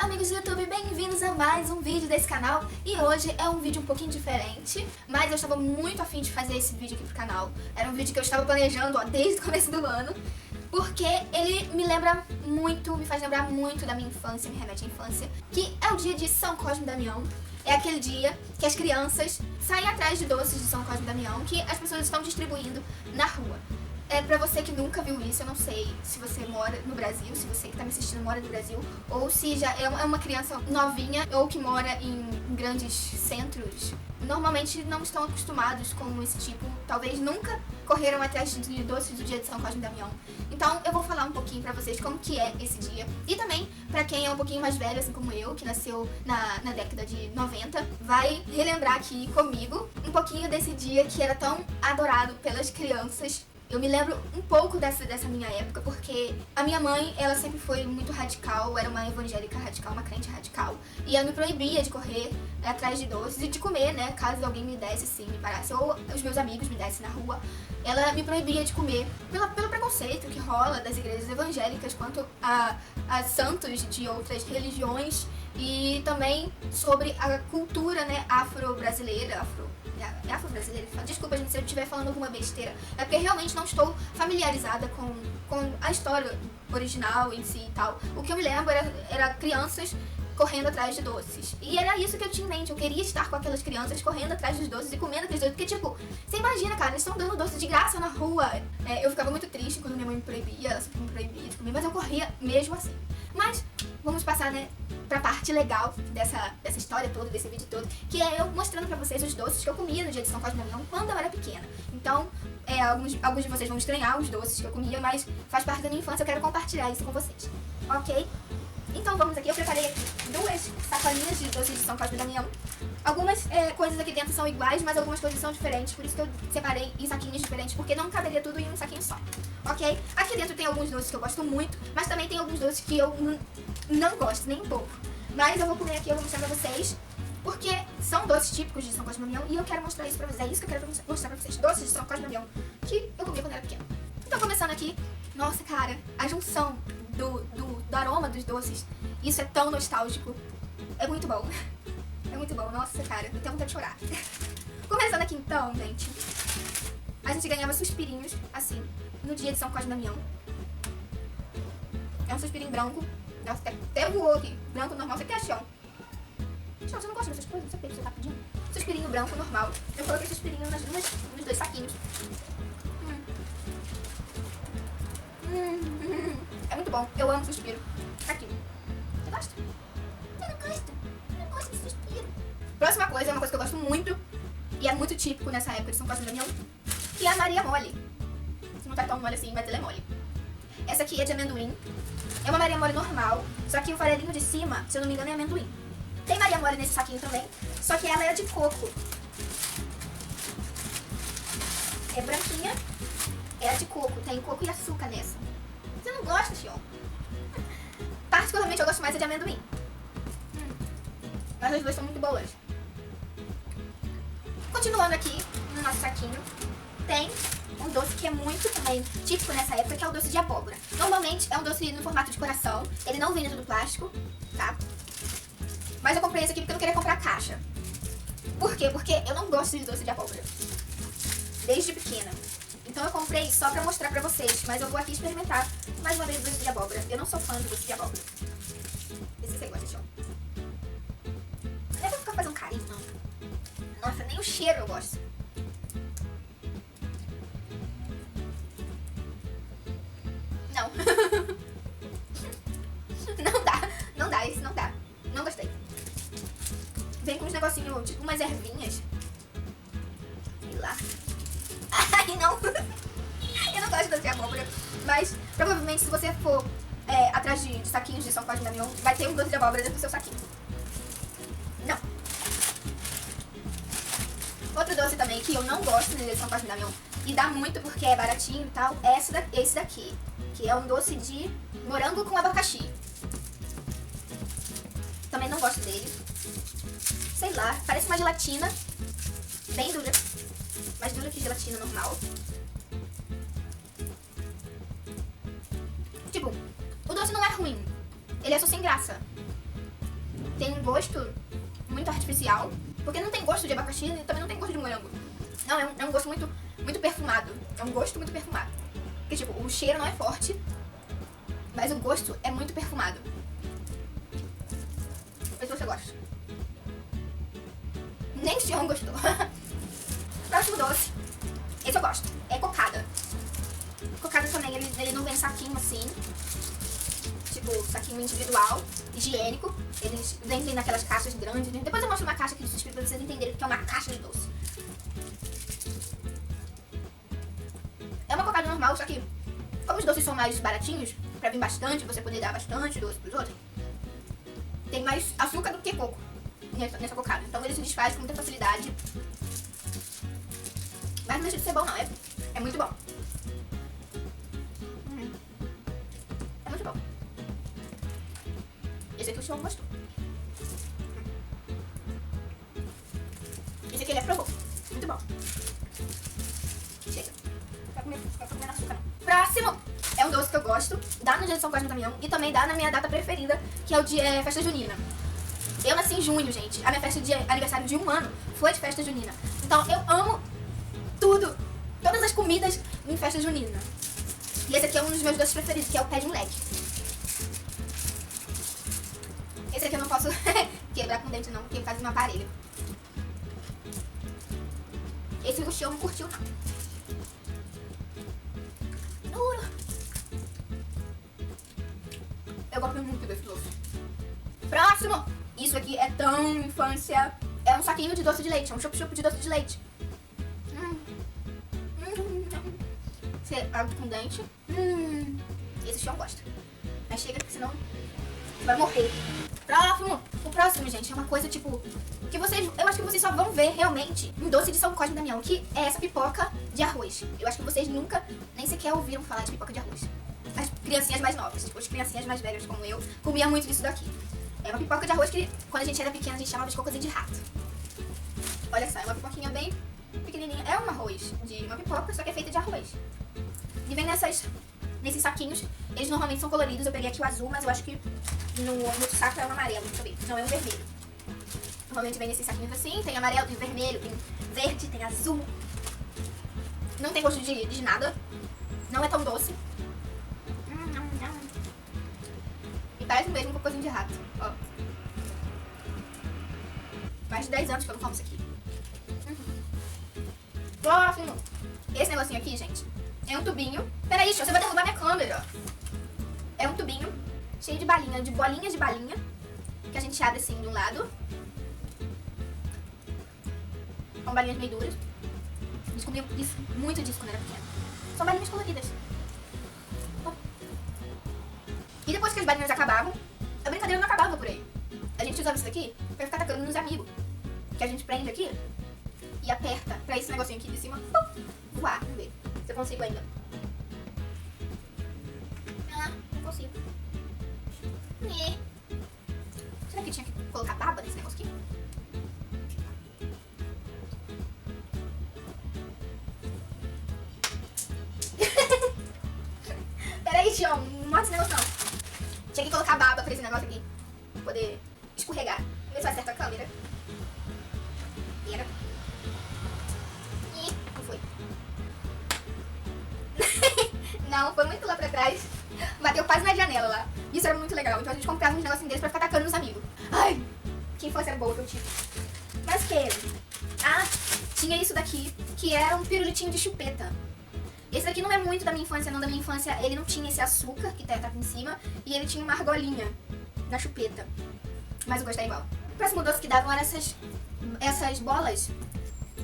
amigos do YouTube, bem-vindos a mais um vídeo desse canal. E hoje é um vídeo um pouquinho diferente, mas eu estava muito afim de fazer esse vídeo aqui pro canal. Era um vídeo que eu estava planejando desde o começo do ano, porque ele me lembra muito, me faz lembrar muito da minha infância, me remete à infância, que é o dia de São Cosme e Damião. É aquele dia que as crianças saem atrás de doces de São Cosme e Damião que as pessoas estão distribuindo na rua. Pra você que nunca viu isso, eu não sei se você mora no Brasil, se você que tá me assistindo mora no Brasil, ou se já é uma criança novinha, ou que mora em grandes centros. Normalmente não estão acostumados com esse tipo, talvez nunca correram atrás de doces do dia de São Cosme e Damião. Então eu vou falar um pouquinho pra vocês como que é esse dia. E também, pra quem é um pouquinho mais velho, assim como eu, que nasceu na década de 90, vai relembrar aqui comigo um pouquinho desse dia que era tão adorado pelas crianças. Eu me lembro um pouco dessa minha época, porque a minha mãe, ela sempre foi muito radical, era uma evangélica radical, uma crente radical, e ela me proibia de correr atrás de doces e de comer, né, caso alguém me desse, assim, me parasse, ou os meus amigos me dessem na rua. Ela me proibia de comer pelo preconceito que rola das igrejas evangélicas quanto a santos de outras religiões, e também sobre a cultura, né, afro-brasileira, afro-brasileira. Desculpa, gente, se eu estiver falando alguma besteira. É porque realmente não estou familiarizada com a história original em si e tal. O que eu me lembro era crianças correndo atrás de doces. E era isso que eu tinha em mente. Eu queria estar com aquelas crianças correndo atrás dos doces e comendo aqueles doces. Porque, tipo, você imagina, cara, eles estão dando doce de graça na rua. Eu ficava muito triste quando minha mãe me proibia, ela sempre me proibia de comer, mas eu corria mesmo assim. Mas vamos passar, né, pra parte legal dessa história toda, desse vídeo todo, que é eu mostrando pra vocês os doces que eu comia no dia de São Cosme e Damião quando eu era pequena. Então, alguns de vocês vão estranhar os doces que eu comia, mas faz parte da minha infância, eu quero compartilhar isso com vocês, ok? Então vamos aqui, eu preparei aqui 2 sacolinhas de doces de São Cosme e Damião. Algumas coisas aqui dentro são iguais, mas algumas coisas são diferentes, por isso que eu separei em saquinhos diferentes, porque não caberia tudo em um saquinho só, ok? Aqui dentro tem alguns doces que eu gosto muito, mas também tem alguns doces que eu não gosto, nem um pouco. Mas eu vou comer aqui, eu vou mostrar pra vocês, porque são doces típicos de São Cosme e Damião, e eu quero mostrar isso pra vocês, é isso que eu quero mostrar pra vocês, doces de São Cosme e Damião, que eu comia quando era pequena. Então começando aqui, nossa cara, a junção do aroma dos doces, isso é tão nostálgico, é muito bom. É muito bom, nossa cara, eu tenho vontade de chorar. Começando aqui então, gente, a gente ganhava suspirinhos, assim, no dia de São Cosme e Damião. É um suspirinho branco, nossa, até voou aqui, branco normal, você quer chão. Você não gosta dessas coisas, não sei o que você tá pedindo. Suspirinho branco normal, eu coloquei suspirinho nos 2 saquinhos. É muito bom, eu amo suspiro. Aqui. Você gosta? Eu não gosto. Eu não gosto de suspiro. Próxima coisa é uma coisa que eu gosto muito, e é muito típico nessa época de São Cosme e Damião, que é a Maria Mole. Não tá tão mole assim, mas ela é mole. Essa aqui é de amendoim. É uma Maria Mole normal, só que o farelinho de cima, se eu não me engano, é amendoim. Tem Maria Mole nesse saquinho também, só que ela é de coco. É branquinha, é a de coco, tem coco e açúcar nessa. Você não gosta, Xion? Particularmente eu gosto mais de amendoim. Mas as duas são muito boas. Continuando aqui no nosso saquinho, tem um doce que é muito também típico nessa época, que é o doce de abóbora. Normalmente é um doce no formato de coração, ele não vem dentro do plástico, tá? Mas eu comprei esse aqui porque eu não queria comprar caixa. Por quê? Porque eu não gosto de doce de abóbora, desde pequena. Então eu comprei só pra mostrar pra vocês, mas eu vou aqui experimentar mais uma vez o doce de abóbora. Eu não sou fã do doce de abóbora. Esse você gosta, Xion. Não é pra ficar fazendo carinho, não. Nossa, nem o cheiro eu gosto. Não. Não dá, esse não dá. Não gostei. Vem com uns negocinhos, tipo umas ervinhas. Sei lá. Ai, não. Eu não gosto de doce de abóbora. Mas, provavelmente, se você for atrás de saquinhos de São Cosme e Damião, vai ter um doce de abóbora dentro do seu saquinho. Não. Outro doce também que eu não gosto de São Cosme e Damião, e dá muito porque é baratinho e tal, é esse daqui, que é um doce de morango com abacaxi. Também não gosto dele. Sei lá, parece uma gelatina, bem dura, mais dura que gelatina normal. Tipo, o doce não é ruim, ele é só sem graça. tem um gosto muito artificial, porque não tem gosto de abacaxi e também não tem gosto de morango. Não, é um gosto muito, muito perfumado. É um gosto muito perfumado. Porque, tipo, o cheiro não é forte, mas o gosto é muito perfumado. Vê se você gosta. Nem o Xion gostou. Próximo doce. Esse eu gosto. É cocada. Cocada também, ele não vem saquinho assim. Tipo, saquinho individual, higiênico. Eles vendem naquelas caixas grandes. Depois eu mostro uma caixa aqui de suspeito pra vocês entenderem que é uma caixa de doce. É uma cocada normal, só que como os doces são mais baratinhos, pra vir bastante, você poder dar bastante doce pros outros, tem mais açúcar do que coco nessa cocada. Então ele se desfaz com muita facilidade. Mas não deixa de ser bom não, é muito bom. É muito bom. Esse aqui o Xion gostou. Esse aqui ele aprovou. Muito bom. Chega. Vai comer açúcar não. Próximo é um doce que eu gosto. Dá no dia de São Cosme e Damião. E também dá na minha data preferida, que é o de festa junina. Eu nasci em junho, gente. A minha festa de aniversário de 1 ano foi de festa junina. Então eu amo tudo. Todas as comidas em festa junina. E esse aqui é um dos meus doces preferidos, que é o pé de moleque. Esse aqui eu não posso quebrar com dente não, porque faz um aparelho. Esse o Xion não curtiu não. Duro. Eu gosto muito desse doce. Próximo! Isso aqui é tão infância. É um saquinho de doce de leite, é um chup-chup de doce de leite. Você abre com dente. Esse Xion gosta. Mas chega, porque senão você vai morrer. Próximo! O próximo, gente, é uma coisa tipo que vocês, eu acho que vocês só vão ver realmente em doce de São Cosme e Damião, que é essa pipoca de arroz. Eu acho que vocês nunca, nem sequer ouviram falar de pipoca de arroz. As criancinhas mais novas, tipo, as criancinhas mais velhas como eu, comia muito disso daqui. É uma pipoca de arroz que, quando a gente era pequena, a gente chamava de cocôzinho de rato. Olha só, é uma pipoquinha bem pequenininha. É um arroz de uma pipoca, só que é feita de arroz. E vem nesses saquinhos. Eles normalmente são coloridos. Eu peguei aqui o azul, mas eu acho que no outro saco é um amarelo. Deixa eu ver. Não, é um vermelho. Normalmente vem nesses saquinhos assim. Tem amarelo, tem vermelho, tem verde, tem azul. Não tem gosto de nada. Não é tão doce. E parece mesmo um cocôzinho de rato. Ó. Mais de 10 anos que eu não como isso aqui. Próximo. Esse negocinho aqui, gente, é um tubinho. Peraí, você vai derrubar minha câmera. É um tubinho cheio de balinha, de bolinhas de balinha, que a gente abre assim de um lado. São balinhas meio duras. A gente comia muito disso quando era pequena. São balinhas coloridas. E depois que as balinhas acabavam, a brincadeira não acabava por aí. A gente usava isso daqui pra ficar atacando nos amigos. Que a gente prende aqui e aperta pra esse negocinho aqui de cima voar. Vamos ver se eu consigo ainda. Ah, não consigo. Será que tinha que colocar baba nesse negócio aqui? Peraí, Xion, não mostra esse negócio não. Tinha que colocar baba pra esse negócio aqui, pra poder escorregar. Vamos ver se eu acerto a câmera. Era. E não foi. Não, foi muito lá pra trás. Bateu quase na janela lá. Isso era muito legal. Então a gente comprava uns negocinhos desses pra ficar atacando nos amigos. Ai, que infância boa que eu tive. Mas que? Ah, tinha isso daqui, que era um pirulitinho de chupeta. Esse daqui não é muito da minha infância, não. Da minha infância ele não tinha esse açúcar que tá aqui em cima. E ele tinha uma argolinha na chupeta. Mas eu gostei igual. O próximo doce que davam eram essas bolas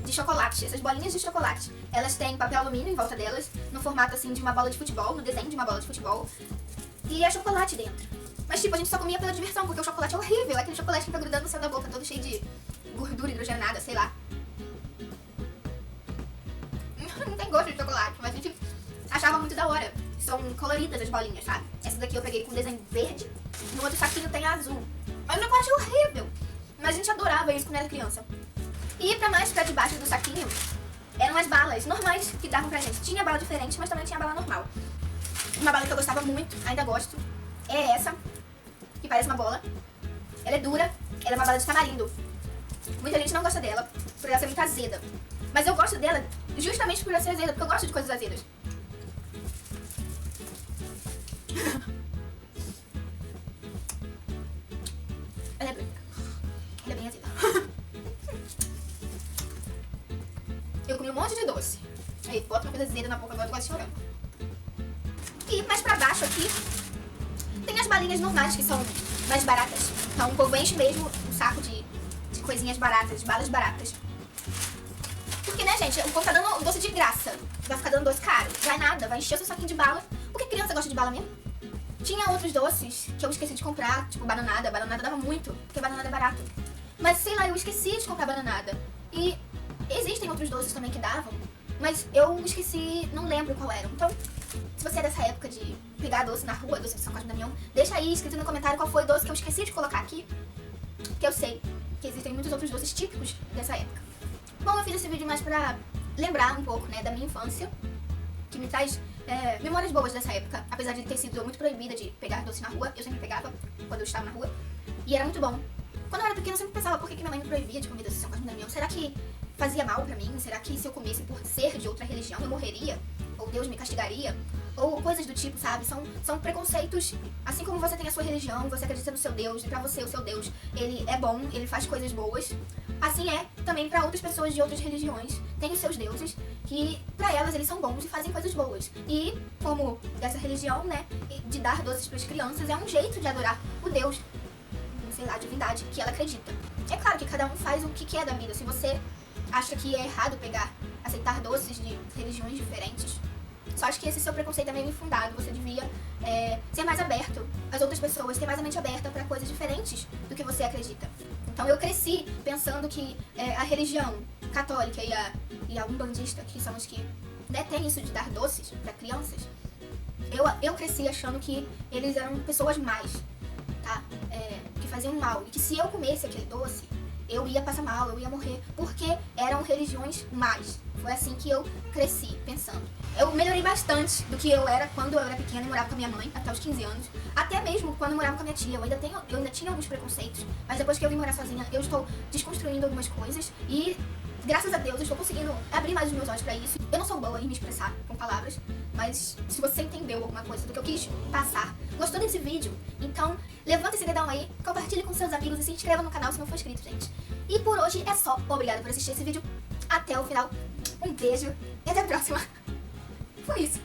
de chocolate, essas bolinhas de chocolate. Elas têm papel alumínio em volta delas, no formato assim de uma bola de futebol, no desenho de uma bola de futebol. E é chocolate dentro. Mas tipo, a gente só comia pela diversão, porque o chocolate é horrível. É aquele chocolate que fica grudando no céu da boca, todo cheio de gordura hidrogenada, sei lá. Não tem gosto de chocolate, mas a gente achava muito da hora. São coloridas as bolinhas, sabe? Essa daqui eu peguei com desenho verde, no outro saquinho tem azul. Mas o chocolate é horrível. Mas a gente adorava isso quando era criança. E pra debaixo do saquinho, eram as balas normais que davam pra gente. Tinha bala diferente, mas também tinha bala normal. Uma bala que eu gostava muito, ainda gosto, é essa, que parece uma bola. Ela é dura, ela é uma bala de tamarindo. Muita gente não gosta dela, por ela ser muito azeda. Mas eu gosto dela justamente por ela ser azeda, porque eu gosto de coisas azedas. Ela é branca. Ela é bem azeda. Eu comi um monte de doce. Aí, bota uma coisa azeda na boca, agora eu tô quase chorando. E mais pra baixo aqui, tem as balinhas normais, que são mais baratas. Então o povo enche mesmo um saco de coisinhas baratas, de balas baratas. Porque, né, gente, o povo tá dando doce de graça. Vai ficar dando doce caro. Vai nada, vai encher o seu saquinho de bala. Porque criança gosta de bala mesmo. Tinha outros doces que eu esqueci de comprar, tipo bananada. Bananada dava muito, porque bananada é barato. Mas, sei lá, eu esqueci de comprar bananada. E existem outros doces também que davam, mas eu esqueci, não lembro qual era. Então, se você é dessa época de pegar doce na rua, doce de São Cosme e Damião, deixa aí escrito no comentário qual foi o doce que eu esqueci de colocar aqui, que eu sei que existem muitos outros doces típicos dessa época. Bom, eu fiz esse vídeo mais pra lembrar um pouco, né, da minha infância, que me traz memórias boas dessa época. Apesar de ter sido muito proibida de pegar doce na rua, eu sempre pegava quando eu estava na rua, e era muito bom. Quando eu era pequena, eu sempre pensava, por que minha mãe me proibia de comer doce de São Cosme e Damião? Será que fazia mal pra mim? Será que se eu comesse por ser de outra religião eu morreria? Ou Deus me castigaria? Ou coisas do tipo, sabe? São preconceitos. Assim como você tem a sua religião, você acredita no seu Deus, e pra você o seu Deus, ele é bom, ele faz coisas boas. Assim é também pra outras pessoas de outras religiões. Tem os seus deuses, que pra elas eles são bons e fazem coisas boas. E como dessa religião, né, de dar doces pras crianças é um jeito de adorar o Deus, sei lá, a divindade que ela acredita. É claro que cada um faz o que quer da vida. Se você acha que é errado aceitar doces de religiões diferentes, só acho que esse seu preconceito é meio infundado. Você devia ser mais aberto às outras pessoas, ter mais a mente aberta para coisas diferentes do que você acredita. Então eu cresci pensando que a religião católica e a umbandista, que são os que detêm isso de dar doces para crianças, eu cresci achando que eles eram pessoas más, tá? Que faziam mal, e que se eu comesse aquele doce, eu ia passar mal, eu ia morrer, porque eram religiões más. Foi assim que eu cresci, pensando. Eu melhorei bastante do que eu era quando eu era pequena e morava com a minha mãe, até os 15 anos. Até mesmo quando eu morava com a minha tia. Eu ainda tinha alguns preconceitos, mas depois que eu vim morar sozinha, eu estou desconstruindo algumas coisas e, graças a Deus, eu estou conseguindo abrir mais os meus olhos pra isso. Eu não sou boa em me expressar com palavras, mas se você entendeu alguma coisa do que eu quis passar, gostou desse vídeo, então levanta esse dedão aí, compartilhe com seus amigos e se inscreva no canal se não for inscrito, gente. E por hoje é só. Obrigada por assistir esse vídeo até o final. Um beijo e até a próxima. Foi isso.